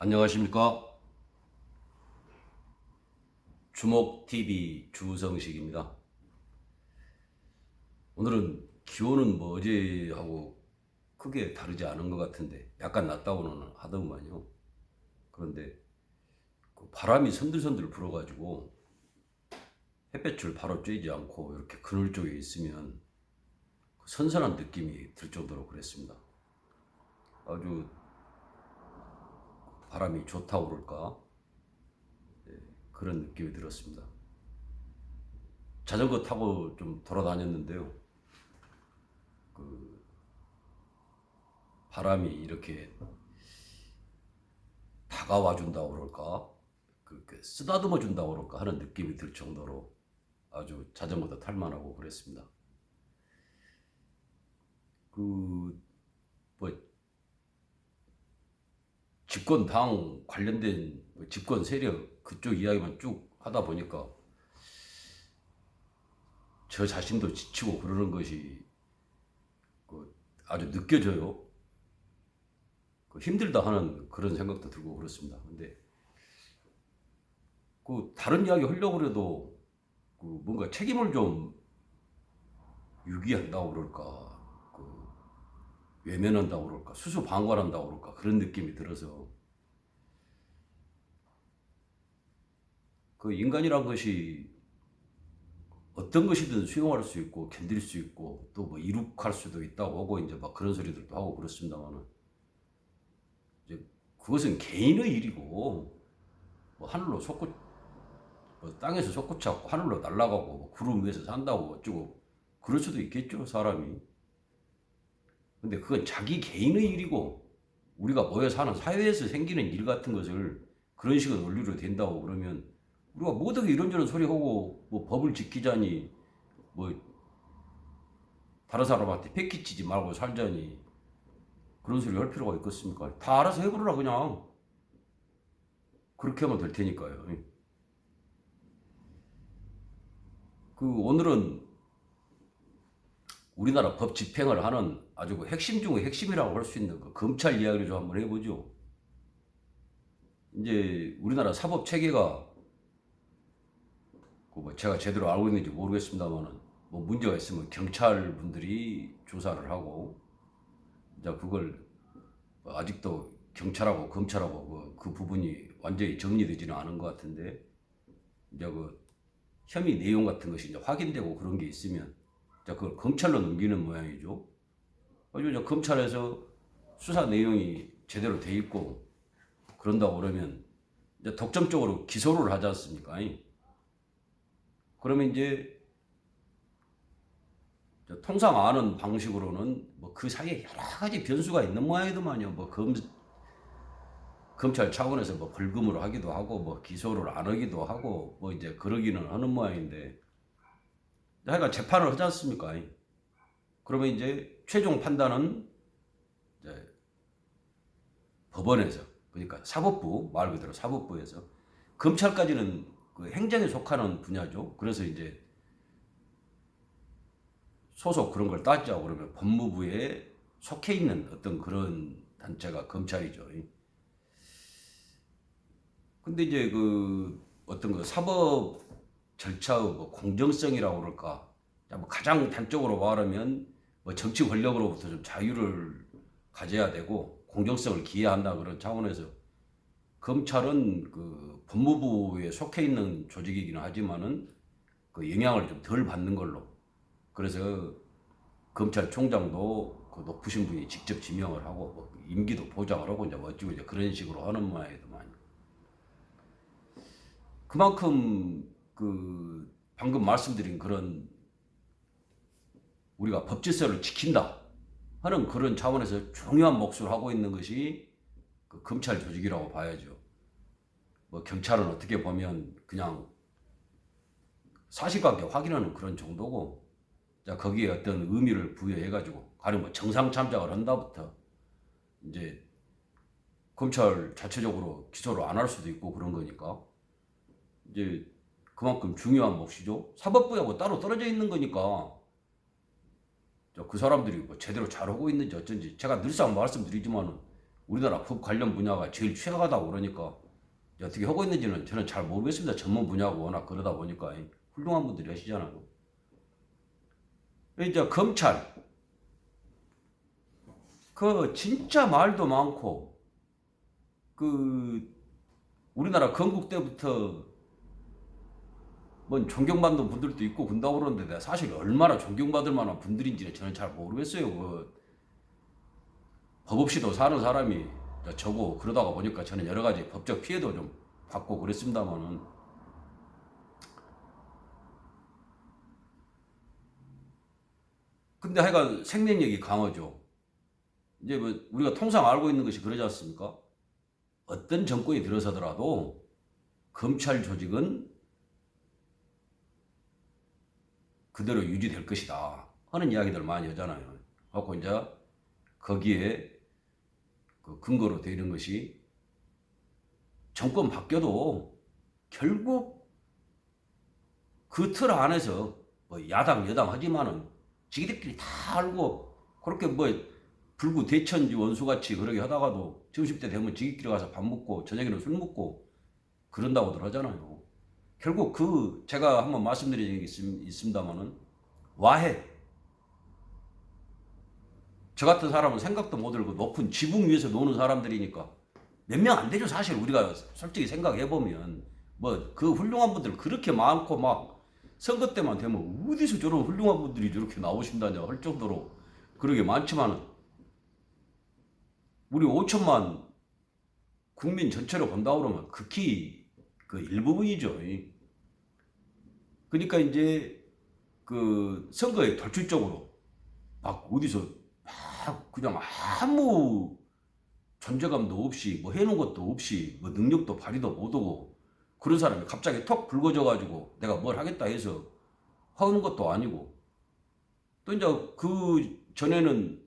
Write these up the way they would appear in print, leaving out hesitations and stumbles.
안녕하십니까. 주목TV 주성식입니다. 오늘은 기온은 뭐 어제하고 크게 다르지 않은 것 같은데 약간 낮다고는 하더구만요. 그런데 그 바람이 선들선들 불어가지고 햇볕을 바로 쬐지 않고 이렇게 그늘 쪽에 있으면 그 선선한 느낌이 들 정도로 그랬습니다. 아주 바람이 좋다고 그럴까, 그런 느낌이 들었습니다. 자전거 타고 좀 돌아다녔는데요. 그 바람이 이렇게 다가와 준다고 그럴까, 쓰다듬어 준다고 그럴까 하는 느낌이 들 정도로 아주 자전거도 탈만하고 그랬습니다. 그 뭐 집권당 관련된 집권 세력 그쪽 이야기만 쭉 하다 보니까 저 자신도 지치고 그러는 것이 아주 느껴져요. 힘들다 하는 그런 생각도 들고 그렇습니다. 근데 다른 이야기 하려고 그래도 뭔가 책임을 좀 유기한다고 그럴까, 외면한다고 그럴까, 수수방관한다고 그럴까, 그런 느낌이 들어서 인간이란 것이 어떤 것이든 수용할 수 있고 견딜 수 있고 또 뭐 이룩할 수도 있다고 하고 이제 막 그런 소리들도 하고 그렇습니다만은, 이제 그것은 개인의 일이고, 뭐 하늘로 솟구 뭐 땅에서 솟구쳤고 하늘로 날아가고 뭐 구름 위에서 산다고 어쩌고 그럴 수도 있겠죠, 사람이. 근데 그건 자기 개인의 일이고, 우리가 모여 사는 사회에서 생기는 일 같은 것을 그런 식의 논리로 된다고 그러면 우리가 뭐든지 이런저런 소리 하고 뭐 법을 지키자니, 뭐 다른 사람한테 패기치지 말고 살자니 그런 소리 할 필요가 있겠습니까? 다 알아서 해보라 그냥. 그렇게 하면 될 테니까요. 오늘은 우리나라 법 집행을 하는 아주 핵심 중의 핵심이라고 할 수 있는 검찰 이야기를 좀 한번 해보죠. 이제 우리나라 사법 체계가 뭐 제가 제대로 알고 있는지 모르겠습니다만은, 뭐 문제가 있으면 경찰 분들이 조사를 하고, 이제 그걸 아직도 경찰하고 검찰하고 그 부분이 완전히 정리되지는 않은 것 같은데, 이제 혐의 내용 같은 것이 이제 확인되고 그런 게 있으면 이제 그걸 검찰로 넘기는 모양이죠. 아주 이제 검찰에서 수사 내용이 제대로 돼 있고 그런다고 그러면 이제 독점적으로 기소를 하지 않습니까? 그러면 이제 통상 아는 방식으로는 뭐 그 사이에 여러 가지 변수가 있는 모양이더만요. 뭐 검찰 차원에서 뭐 벌금으로 하기도 하고 뭐 기소를 안 하기도 하고 뭐 이제 그러기는 하는 모양인데, 하여간 재판을 하지 않습니까? 그러면 이제 최종 판단은 이제 법원에서, 그러니까 사법부, 말 그대로 사법부에서, 검찰까지는 그 행정에 속하는 분야죠. 그래서 이제 소속 그런 걸 따지자고 그러면 법무부에 속해 있는 어떤 그런 단체가 검찰이죠. 근데 이제 어떤 사법 절차의 뭐 공정성이라고 그럴까, 뭐 가장 단적으로 말하면 뭐 정치 권력으로부터 좀 자유를 가져야 되고 공정성을 기해한다 그런 차원에서 검찰은 법무부에 속해 있는 조직이기는 하지만은 영향을 좀 덜 받는 걸로, 그래서 검찰총장도 높으신 분이 직접 지명을 하고 뭐 임기도 보장을 하고 이제 뭐 어찌고 이제 그런 식으로 하는 모양이더만. 그만큼 방금 말씀드린 그런 우리가 법 질서를 지킨다 하는 그런 차원에서 중요한 몫을 하고 있는 것이 검찰 조직이라고 봐야죠. 뭐 경찰은 어떻게 보면 그냥 사실관계 확인하는 그런 정도고, 자 거기에 어떤 의미를 부여해가지고 가령 뭐 정상 참작을 한다부터 이제 검찰 자체적으로 기소를 안 할 수도 있고 그런 거니까 이제 그만큼 중요한 몫이죠. 사법부하고 따로 떨어져 있는 거니까 그 사람들이 뭐 제대로 잘하고 있는지 어쩐지 제가 늘상 말씀드리지만은 우리나라 법 관련 분야가 제일 취약하다고 그러니까 어떻게 하고 있는지는 저는 잘 모르겠습니다. 전문 분야고 워낙 그러다 보니까 훌륭한 분들이 하시잖아요. 이제 검찰 그 진짜 말도 많고 그 우리나라 건국 때부터 뭐 존경받는 분들도 있고 군다고 그러는데 내가 사실 얼마나 존경받을 만한 분들인지는 저는 잘 모르겠어요. 그 법 없이도 사는 사람이 저고 그러다가 보니까 저는 여러 가지 법적 피해도 좀 받고 그랬습니다만은 근데 하여간 생명력이 강하죠. 이제 뭐 우리가 통상 알고 있는 것이 그러지 않습니까? 어떤 정권이 들어서더라도 검찰 조직은 그대로 유지될 것이다 하는 이야기들 많이 하잖아요. 하고 이제 거기에 그 근거로 되는 것이 정권 바뀌어도 결국 그 틀 안에서 뭐 야당 여당 하지만은 지기들끼리 다 알고 그렇게 뭐 불구 대천지 원수같이 그러게 하다가도 점심때 되면 지기끼리 가서 밥 먹고 저녁에는 술 먹고 그런다고들 하잖아요. 결국 그 제가 한번 말씀드린 적이 있습니다만은 와해 저 같은 사람은 생각도 못 들고 높은 지붕 위에서 노는 사람들이니까 몇 명 안 되죠. 사실 우리가 솔직히 생각해보면 뭐 그 훌륭한 분들 그렇게 많고 막 선거 때만 되면 어디서 저런 훌륭한 분들이 저렇게 나오신다냐 할 정도로 그러게 많지만은 우리 5천만 국민 전체로 본다 그러면 극히 그 일부분이죠. 그러니까 이제 그 선거에 돌출적으로 막 어디서 막 그냥 아무 존재감도 없이 뭐 해놓은 것도 없이 뭐 능력도 발휘도 못하고 그런 사람이 갑자기 턱 붉어져 가지고 내가 뭘 하겠다 해서 하는 것도 아니고 또 이제 그 전에는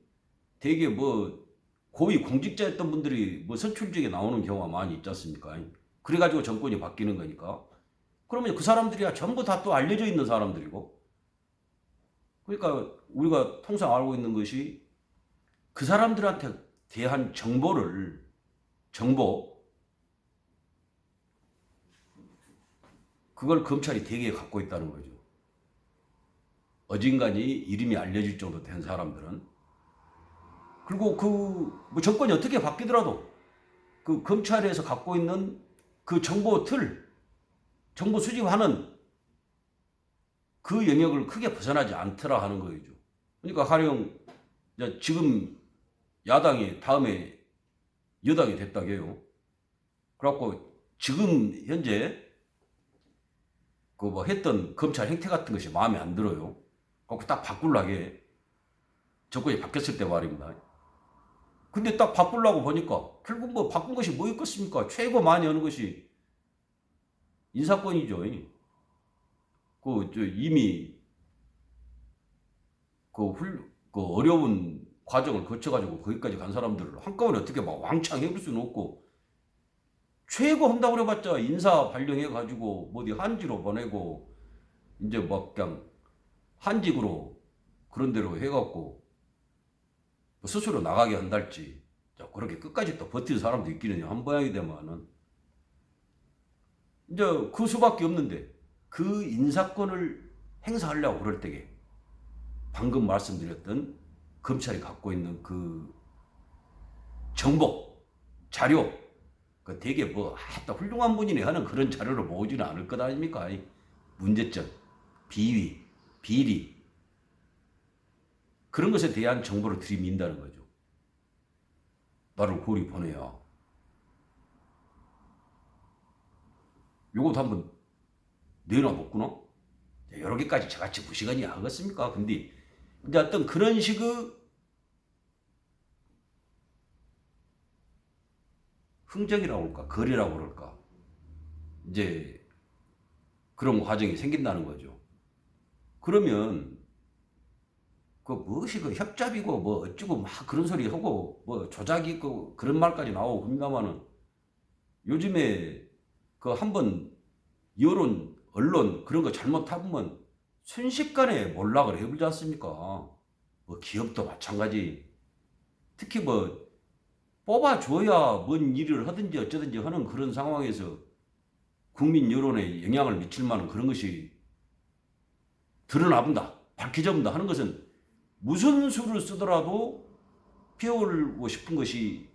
되게 뭐 고위 공직자였던 분들이 뭐 선출직에 나오는 경우가 많이 있지 않습니까? 그래가지고 정권이 바뀌는 거니까 그러면 그 사람들이야 전부 다 또 알려져 있는 사람들이고 그러니까 우리가 통상 알고 있는 것이 그 사람들한테 대한 정보 그걸 검찰이 되게 갖고 있다는 거죠. 어딘가니 이름이 알려질 정도 된 사람들은 그리고 그 뭐 정권이 어떻게 바뀌더라도 그 검찰에서 갖고 있는 그 정보 수집하는 그 영역을 크게 벗어나지 않더라 하는 거죠. 그러니까 가령 지금 야당이 다음에 여당이 됐다게요. 그래갖고 지금 현재 그 뭐 했던 검찰 행태 같은 것이 마음에 안 들어요. 그래갖고 딱 바꾸려게 정권이 바뀌었을 때 말입니다. 근데 딱 바꾸려고 보니까 결국 뭐 바꾼 것이 뭐 있겠습니까? 최고 많이 하는 것이 인사권이죠. 이미 그 어려운 과정을 거쳐가지고 거기까지 간 사람들을 한꺼번에 어떻게 막 왕창 해볼 수는 없고 최고 한다고 그래봤자 인사 발령해가지고 뭐 어디 한지로 보내고 이제 막 그냥 한직으로 그런 대로 해갖고 스스로 나가게 한달지 그렇게 끝까지 또 버티는 사람도 있기는 한 모양이 되면은 이제 그 수밖에 없는데 그 인사권을 행사하려고 그럴 때게 방금 말씀드렸던 검찰이 갖고 있는 그 정보, 자료, 그 되게 뭐, 또 훌륭한 분이네 하는 그런 자료를 모으지는 않을 것 아닙니까? 문제점, 비위, 비리. 그런 것에 대한 정보를 들이민다는 거죠. 나를 고리 보내야. 요것도 한번 내놔봤구나? 여러 개까지 저같이 무시간이 하겠습니까? 근데 이제 어떤 그런 식의 흥정이라고 할까, 거리라고 그럴까, 이제 그런 과정이 생긴다는 거죠. 그러면 그 무엇이 그 협잡이고 뭐 어쩌고 막 그런 소리 하고 뭐 조작이 있고 그런 말까지 나오고 그럽니다마는 요즘에 그 한번 여론, 언론 그런 거 잘못하면 순식간에 몰락을 해버리지 않습니까? 뭐 기업도 마찬가지. 특히 뭐 뽑아줘야 뭔 일을 하든지 어쩌든지 하는 그런 상황에서 국민 여론에 영향을 미칠 만한 그런 것이 드러나본다, 밝혀져 본다 하는 것은 무슨 수를 쓰더라도 피해오고 싶은 것이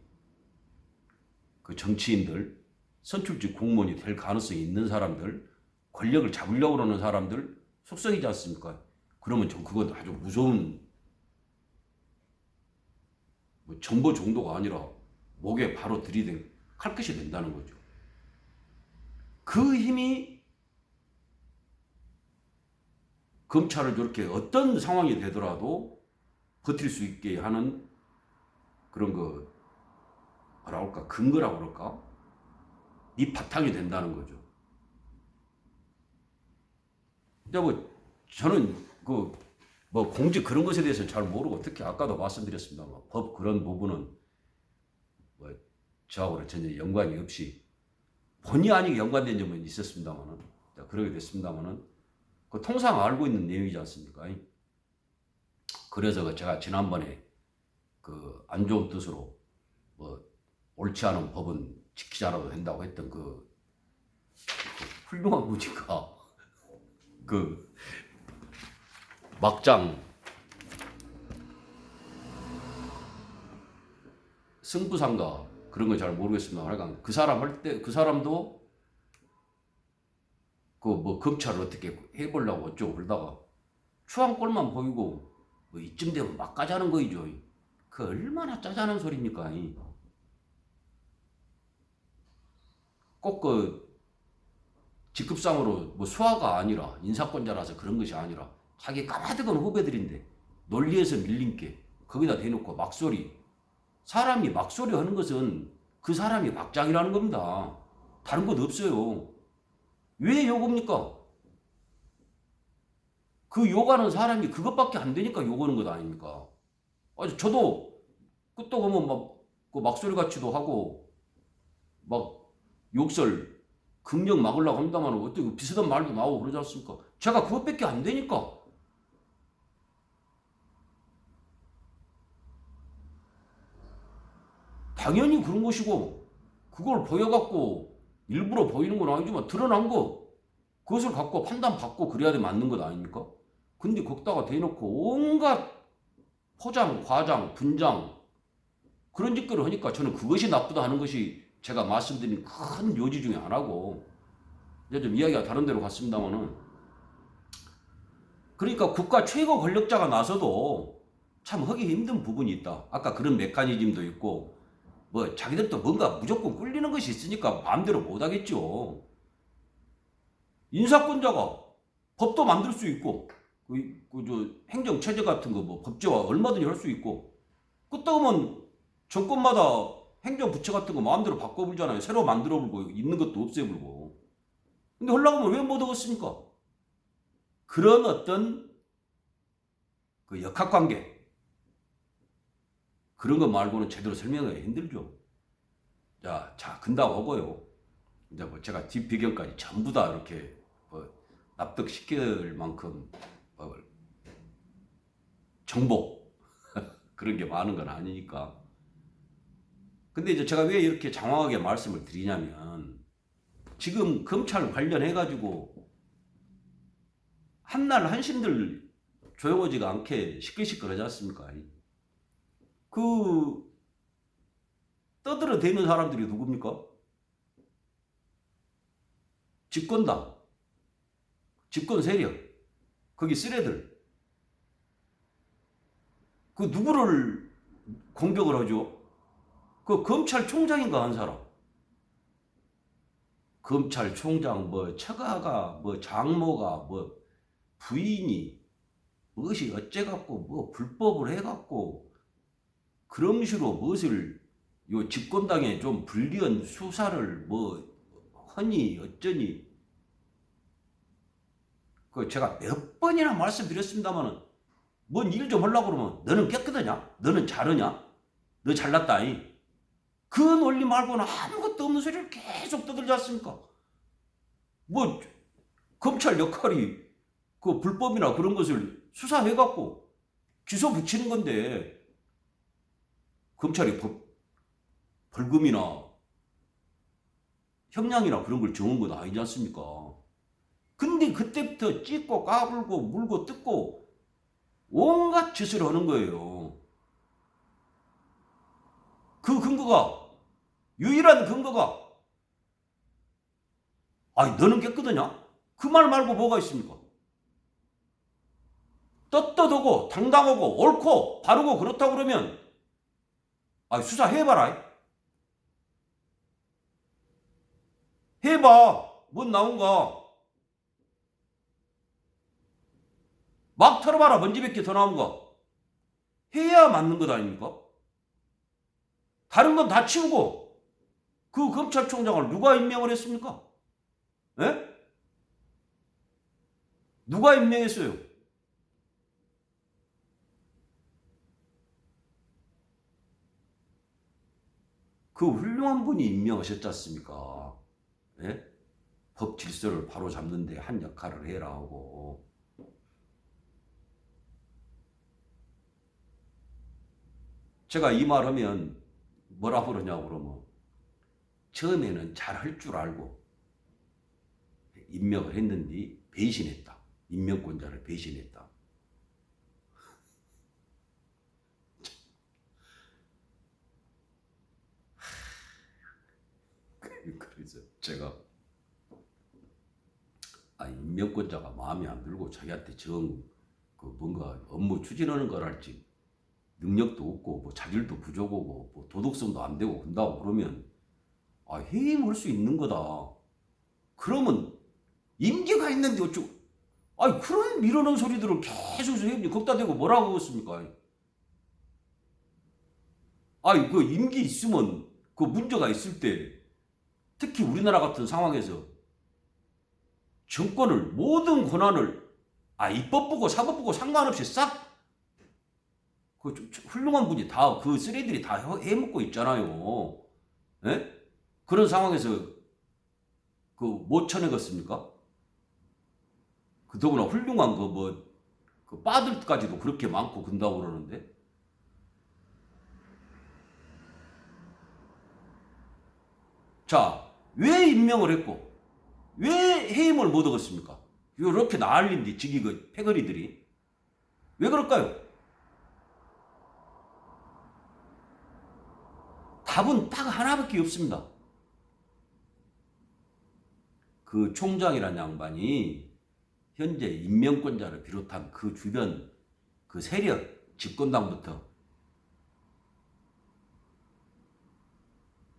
그 정치인들, 선출직 공무원이 될 가능성이 있는 사람들, 권력을 잡으려고 하는 사람들 속성이지 않습니까? 그러면 전 그건 아주 무서운 뭐 정보 정도가 아니라 목에 바로 들이댄 칼끝이 된다는 거죠. 그 힘이 검찰을 저렇게 어떤 상황이 되더라도 버틸 수 있게 하는 그런 거 뭐라 할까, 근거라고 그럴까, 이 바탕이 된다는 거죠. 근데 뭐 저는 그 뭐 공직 그런 것에 대해서 잘 모르고, 특히 아까도 말씀드렸습니다만 법 그런 부분은 뭐 저하고는 전혀 연관이 없이 본의 아니게 연관된 점은 있었습니다만은, 그러게 됐습니다만은 그 통상 알고 있는 내용이지 않습니까? 그래서 제가 지난번에 그 안 좋은 뜻으로 뭐 옳지 않은 법은 지키자라도 된다고 했던 그 훌륭한 분이가 그 막장 승부상가 그런 건 잘 모르겠습니다. 하여간 그 사람 할 때 그 사람도 그 뭐 검찰을 어떻게 해보려고 어쩌고 그러다가 추한 꼴만 보이고 뭐 이쯤 되면 막 까자는 거이죠. 그 얼마나 짜자는 소리입니까? 꼭 그 직급상으로 뭐 수하가 아니라 인사권자라서 그런 것이 아니라 자기 까마득한 후배들인데 논리에서 밀린 게 거기다 대놓고 막소리. 사람이 막소리 하는 것은 그 사람이 막장이라는 겁니다. 다른 것 없어요. 왜 욕합니까? 그 욕하는 사람이 그것밖에 안 되니까 욕하는 것 아닙니까? 저도 끄떡 하면 그 막소리 같이도 하고 막 욕설 긍정 막으려고 합니다만 어떻게 비슷한 말도 나오고 그러지 않습니까? 제가 그것밖에 안 되니까. 당연히 그런 것이고, 그걸 보여갖고 일부러 보이는 건 아니지만 드러난 거 그것을 갖고 판단받고 그래야 돼 맞는 것 아닙니까? 근데 거기다가 대놓고 온갖 포장, 과장, 분장 그런 짓거리를 하니까 저는 그것이 나쁘다 하는 것이 제가 말씀드린 큰 요지 중에 하나고, 이제 좀 이야기가 다른 데로 갔습니다만은, 그러니까 국가 최고 권력자가 나서도 참 하기 힘든 부분이 있다. 아까 그런 메커니즘도 있고, 뭐 자기들도 뭔가 무조건 꿀리는 것이 있으니까 마음대로 못하겠죠. 인사권자가 법도 만들 수 있고, 행정체제 같은 거 뭐 법제화 얼마든지 할 수 있고, 끄떡하면 정권마다 행정부처 같은 거 마음대로 바꿔불잖아요. 새로 만들어불고 있는 것도 없애불고. 근데 하려고 하면 왜 못 하겠습니까? 그런 어떤 그 역학관계, 그런 거 말고는 제대로 설명하기 힘들죠. 자, 근다고 하고요. 이제 뭐 제가 뒷배경까지 전부 다 이렇게 뭐 납득시킬 만큼 뭐 정보 그런 게 많은 건 아니니까. 근데 이제 제가 왜 이렇게 장황하게 말씀을 드리냐면, 지금 검찰 관련해가지고 한날 한심들 조용하지가 않게 시끌시끌하지 않습니까? 그 떠들어대는 사람들이 누굽니까? 집권당, 집권 세력, 거기 쓰레들. 그 누구를 공격을 하죠? 그 검찰총장인가 한 사람. 검찰총장 뭐 처가가 뭐 장모가 뭐 부인이 무엇이 어째갖고 뭐 불법을 해갖고 그런 식으로 무엇을 요 집권당에 좀 불리한 수사를 뭐 허니 어쩌니, 그 제가 몇 번이나 말씀드렸습니다만은, 뭔 일 좀 하려고 그러면 너는 깨끗하냐? 너는 잘하냐? 너 잘났다이. 그 논리 말고는 아무것도 없는 소리를 계속 떠들지 않습니까? 뭐 검찰 역할이 그 불법이나 그런 것을 수사해갖고 기소 붙이는 건데, 검찰이 벌금이나 형량이나 그런 걸 정한 건 아니지 않습니까? 근데 그때부터 찢고 까불고 물고 뜯고 온갖 짓을 하는 거예요. 그 근거가, 유일한 근거가, 아니 너는 깨끗하냐? 그 말 말고 뭐가 있습니까? 떳떳하고 당당하고 옳고 바르고 그렇다고 그러면 아니 수사해봐라. 해봐. 뭔 나온가. 막 털어봐라. 먼지 몇 개 더 나온 거. 해야 맞는 것 아닙니까? 다른 건 다 치우고 그 검찰총장을 누가 임명을 했습니까? 예? 누가 임명했어요? 그 훌륭한 분이 임명하셨지 않습니까? 예? 법 질서를 바로 잡는데 한 역할을 해라 하고. 제가 이 말 하면 뭐라 그러냐고 그러면 처음에는 잘 할 줄 알고 임명을 했는데 배신했다. 임명권자를 배신했다. 그래서 제가 임명권자가 마음에 안 들고 자기한테 그 뭔가 업무 추진하는 거랄지 능력도 없고 뭐 자질도 부족하고 뭐 도덕성도 안 되고 그런다고 그러면 해임할 수 있는 거다. 그러면 임기가 있는데 어쩌고 그런 미루는 소리들을 계속 해임이 거기다 대고 뭐라고 그랬습니까? 그 임기 있으면 그 문제가 있을 때 특히 우리나라 같은 상황에서 정권을 모든 권한을 입법 보고 사법 보고 상관없이 싹 그 훌륭한 분이 다 그 쓰레들이 다 해먹고 있잖아요. 예? 그런 상황에서 그 못 쳐내겠습니까? 그 더구나 훌륭한 그 빠들까지도 그렇게 많고 근다고 그러는데 자, 왜 임명을 했고 왜 해임을 못 얻었습니까? 이렇게 난리인데 지기 그 패거리들이 왜 그럴까요? 답은 딱 하나밖에 없습니다. 그 총장이란 양반이 현재 임명권자를 비롯한 그 주변 그 세력 집권당부터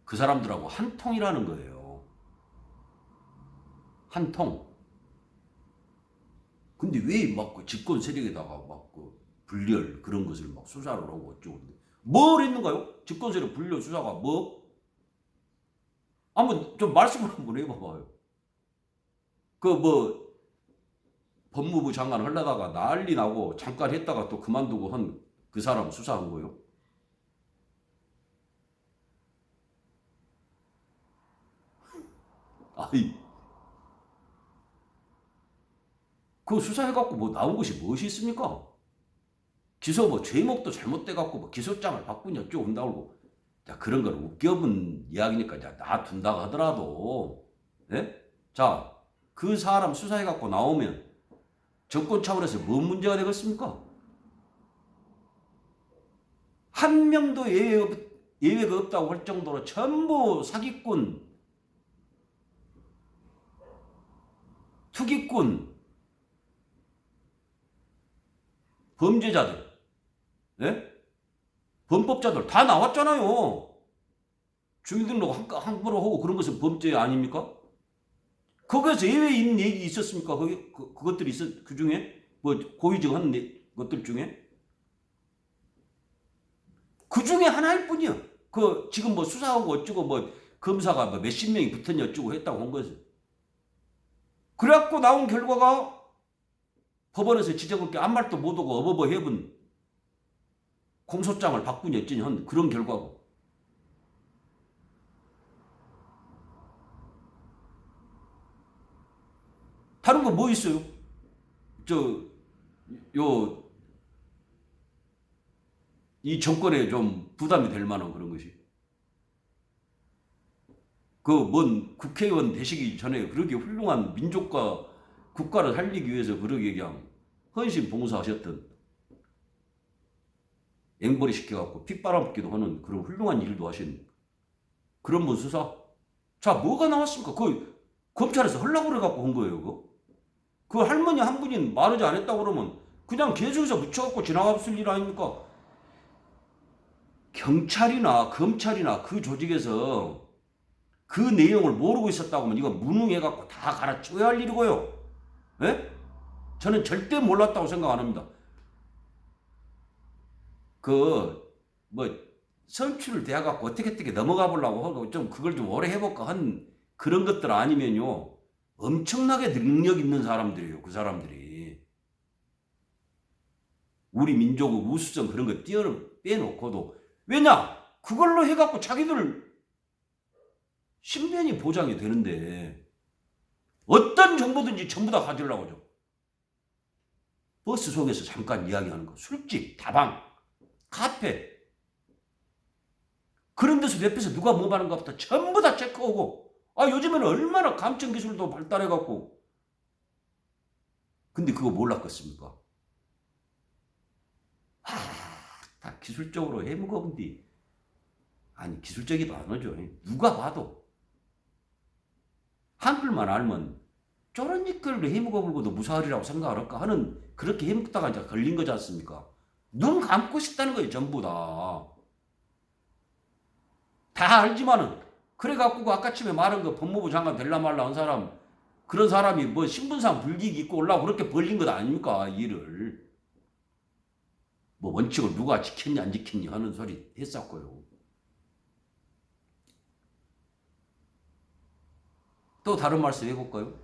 그 사람들하고 한 통이라는 거예요. 한 통. 근데 왜 막 그 집권 세력에다가 막 그 분열 그런 것을 막 수사를 하고 어쩌고 뭘 했는가요? 집권 세력 분열 수사가 뭐? 한번 좀 말씀을 한번 해봐봐요. 그 뭐 법무부 장관 하려다가 난리 나고 잠깐 했다가 또 그만두고 한 그 사람 수사한 거요. 그 수사해갖고 뭐 나온 것이 무엇이 있습니까? 기소 뭐 제목도 잘못돼갖고 뭐 기소장을 바꾸니 어쩌고 한다고 자 그런 걸 웃겨본 이야기니까 자 놔둔다고 하더라도 예? 자 그 사람 수사해갖고 나오면 정권 차원에서 뭔 문제가 되겠습니까? 한 명도 예외가 없다고 할 정도로 전부 사기꾼, 투기꾼, 범죄자들, 예? 범법자들 다 나왔잖아요. 주민등록 함부로 하고 그런 것은 범죄 아닙니까? 거기에서 예외인 얘기 있었습니까? 그것들이 그 중에 뭐 고의적 한 것들 중에 그 중에 하나일 뿐이요. 그 지금 뭐 수사하고 어쩌고 뭐 검사가 뭐 몇십 명이 붙었니 어쩌고 했다고 한 거지. 그래갖고 나온 결과가 법원에서 지적할게 아무 말도 못하고 어버버 해본 공소장을 바꾸니 어쩌니 한 그런 결과고. 다른 거 뭐 있어요? 이 정권에 좀 부담이 될 만한 그런 것이. 그 뭔 국회의원 되시기 전에 그렇게 훌륭한 민족과 국가를 살리기 위해서 그러게 그냥 헌신 봉사하셨던, 앵벌이 시켜갖고 핏바람기도 하는 그런 훌륭한 일도 하신 그런 분 수사? 자, 뭐가 나왔습니까? 그 검찰에서 하려고 그래갖고 한 거예요, 그거. 그 할머니 한 분이 말하지 않았다고 그러면 그냥 계속해서 묻혀갖고 지나갔을 일 아닙니까? 경찰이나 검찰이나 그 조직에서 그 내용을 모르고 있었다고 하면 이거 무능해갖고 다 갈아치워야 할 일이고요. 예? 저는 절대 몰랐다고 생각 안 합니다. 뭐 선출을 돼갖고 어떻게 넘어가 보려고 하고 좀 그걸 좀 오래 해볼까 한 그런 것들 아니면요, 엄청나게 능력 있는 사람들이에요. 그 사람들이 우리 민족의 우수성 그런 거 빼놓고도, 왜냐 그걸로 해갖고 자기들 신변이 보장이 되는데 어떤 정보든지 전부 다 가지려고 하죠. 버스 속에서 잠깐 이야기하는 거, 술집, 다방, 카페, 그런 데서 옆에서 누가 뭐 하는 것부터 전부 다 체크하고, 요즘에는 얼마나 감청 기술도 발달해갖고. 근데 그거 몰랐겠습니까? 다 기술적으로 해무거운디. 아니, 기술적이도 안 하죠. 누가 봐도. 한글만 알면 저런 짓걸로 해묵어불고도 무사하리라고 생각을 할까 하는, 그렇게 해묵다가 이제 걸린 거지 않습니까? 눈 감고 싶다는 거예요, 전부 다. 다 알지만은, 그래갖고 아까쯤에 말한 거 법무부 장관 될라 말라 한 사람, 그런 사람이 뭐 신분상 불이익 있고 올라고 그렇게 벌린 것 아닙니까? 일을. 뭐 원칙을 누가 지켰냐 안 지켰냐 하는 소리 했었고요. 또 다른 말씀 해볼까요?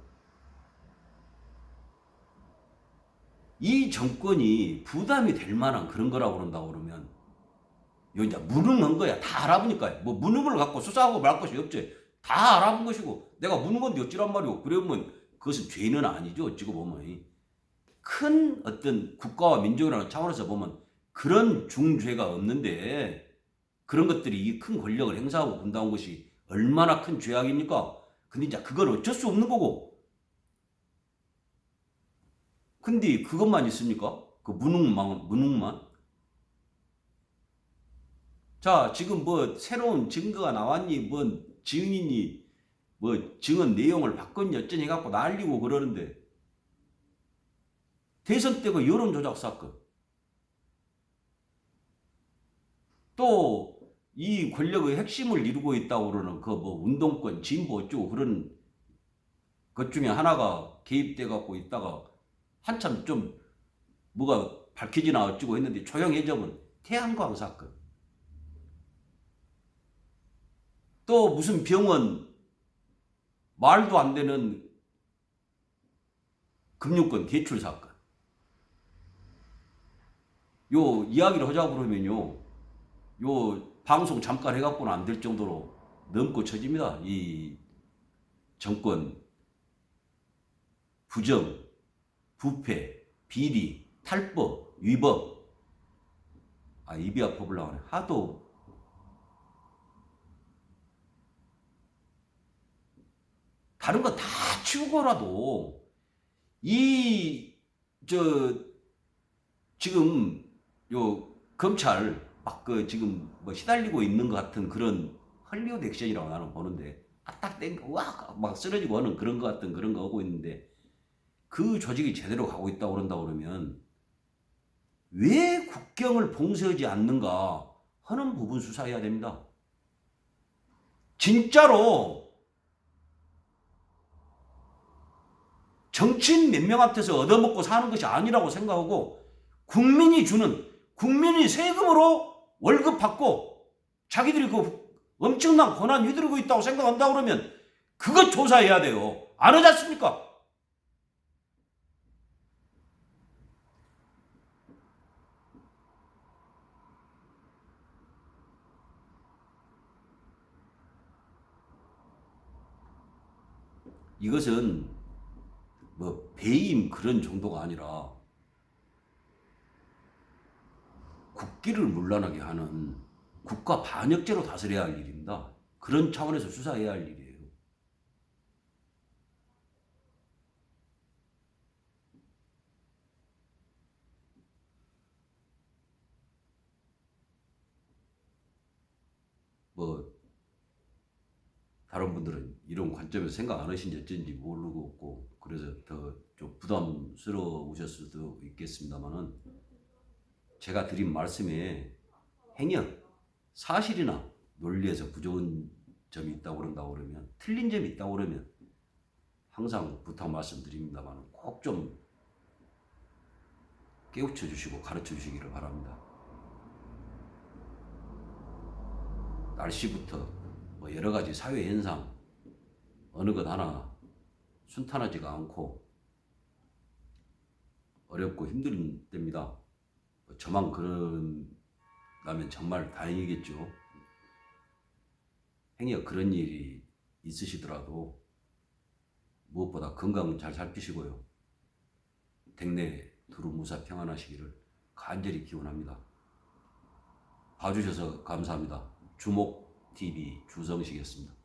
이 정권이 부담이 될 만한 그런 거라고 그런다고 그러면, 요 이제 무능한 거야. 다 알아보니까. 뭐 무능을 갖고 수사하고 말 것이 없지. 다 알아본 것이고, 내가 무능한데 어찌란 말이오. 그러면 그것은 죄는 아니죠. 어찌고 보면. 큰 어떤 국가와 민족이라는 차원에서 보면 그런 중죄가 없는데, 그런 것들이 이 큰 권력을 행사하고 본다는 것이 얼마나 큰 죄악입니까? 근데 이제 그건 어쩔 수 없는 거고. 근데 그것만 있습니까? 그 무능만. 자, 지금 뭐 새로운 증거가 나왔니, 뭐 증인이 뭐 증언 내용을 바꿨니 어쩌니 해갖고 날리고 그러는데, 대선 때 그 여론조작 사건, 또 이 권력의 핵심을 이루고 있다고 그러는 그 뭐 운동권, 진보 어쩌고 그런 것 중에 하나가 개입돼 갖고 있다가 한참 좀 뭐가 밝혀지나 어쩌고 했는데 조용해져본 태양광 사건, 또 무슨 병원 말도 안 되는 금융권 대출 사건. 요 이야기를 하자고 그러면요, 요 방송 잠깐 해갖고는 안 될 정도로 넘고 쳐집니다. 이 정권 부정, 부패, 비리, 탈법, 위법. 입이 아파 보려고 하도. 다른 거 다 치우고라도 지금 요 검찰 막 지금 뭐 시달리고 있는 것 같은 그런 헐리우드 액션이라고 나는 보는데, 딱 땡겨 막 쓰러지고 하는 그런 것 같은 그런 거 하고 있는데, 그 조직이 제대로 가고 있다고 그런다고 그러면 왜 국경을 봉쇄하지 않는가 하는 부분 수사해야 됩니다. 진짜로 정치인 몇 명한테서 얻어먹고 사는 것이 아니라고 생각하고, 국민이 세금으로 월급 받고 자기들이 그 엄청난 권한 휘두르고 있다고 생각한다 그러면 그거 조사해야 돼요. 안 하지 않습니까? 이것은 뭐 배임 그런 정도가 아니라 국기를 문란하게 하는 국가 반역죄로 다스려야 할 일입니다. 그런 차원에서 수사해야 할 일이에요. 다른 분들은 이런 관점에서 생각 안 하신지 어쩐지 모르고 없고 그래서 더 좀 부담스러우셨을 수도 있겠습니다만은 제가 드린 말씀에 행여 사실이나 논리에서 부족한 점이 있다고 그런다고 그러면 틀린 점이 있다고 그러면 항상 부탁 말씀드립니다만 꼭 좀 깨우쳐 주시고 가르쳐 주시기를 바랍니다. 날씨부터 뭐 여러 가지 사회 현상 어느 것 하나 순탄하지가 않고 어렵고 힘든 때입니다. 저만 그런다면 정말 다행이겠죠. 행여 그런 일이 있으시더라도 무엇보다 건강 잘 살피시고요. 댁내 두루 무사 평안하시기를 간절히 기원합니다. 봐주셔서 감사합니다. 주목TV 주성식이었습니다.